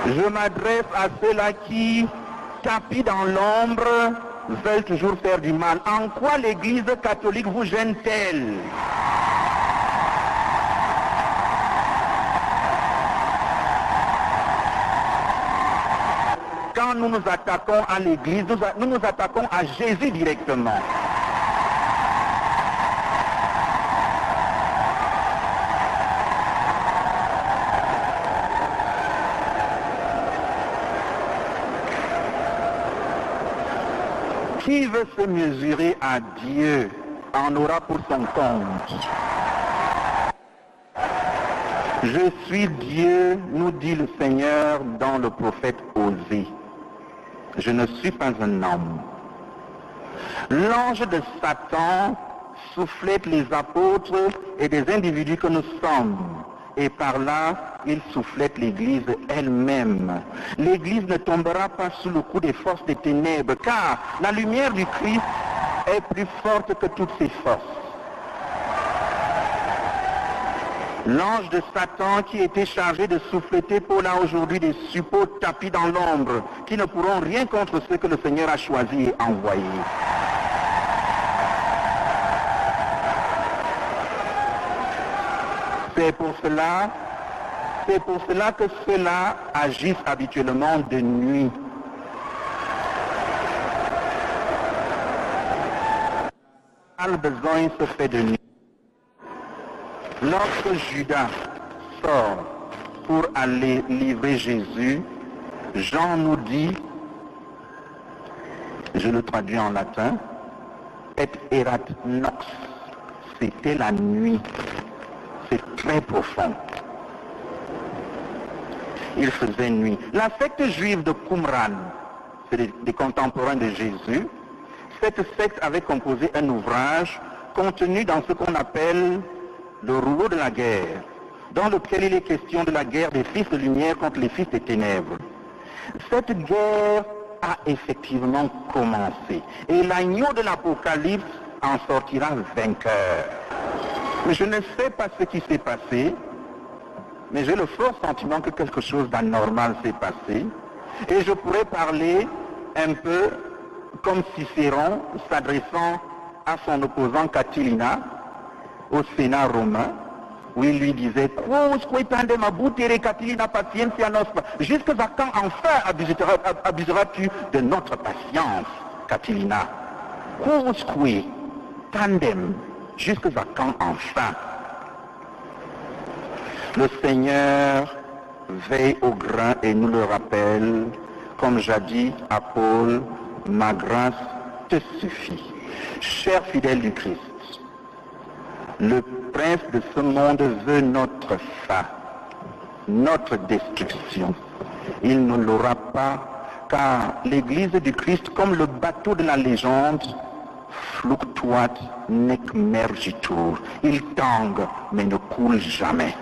Je m'adresse à ceux-là qui, tapis dans l'ombre, veulent toujours faire du mal. En quoi l'Église catholique vous gêne-t-elle? Quand nous nous attaquons à l'Église, nous nous attaquons à Jésus directement. Qui veut se mesurer à Dieu en aura pour son compte. Je suis Dieu, nous dit le Seigneur dans le prophète Osée. Je ne suis pas un homme. L'ange de Satan soufflette les apôtres et des individus que nous sommes. Et par là, il soufflette l'Église elle-même. L'Église ne tombera pas sous le coup des forces des ténèbres, car la lumière du Christ est plus forte que toutes ces forces. L'ange de Satan qui était chargé de souffleter Paul a aujourd'hui des suppôts tapis dans l'ombre, qui ne pourront rien contre ce que le Seigneur a choisi et envoyé. C'est pour cela que ceux-là agissent habituellement de nuit. Le besoin se fait de nuit. Lorsque Judas sort pour aller livrer Jésus, Jean nous dit, je le traduis en latin, et erat nox, c'était la nuit. C'est très profond. Il faisait nuit. La secte juive de Qumran, c'est des contemporains de Jésus. Cette secte avait composé un ouvrage contenu dans ce qu'on appelle le rouleau de la guerre, dans lequel il est question de la guerre des fils de lumière contre les fils des ténèbres. Cette guerre a effectivement commencé et l'agneau de l'Apocalypse en sortira vainqueur. Mais je ne sais pas ce qui s'est passé, mais j'ai le fort sentiment que quelque chose d'anormal s'est passé. Et je pourrais parler un peu comme Cicéron s'adressant à son opposant Catilina au Sénat romain, où il lui disait jusqu'à quand enfin abuseras-tu de notre patience, Catilina? Tandem. Jusqu'à quand enfin? Le Seigneur veille au grain et nous le rappelle, comme jadis à Paul, ma grâce te suffit. Chers fidèles du Christ, le prince de ce monde veut notre fin, notre destruction. Il ne l'aura pas, car l'Église du Christ, comme le bateau de la légende, fluctuat nec mergitur. Il tangue, mais ne coule jamais.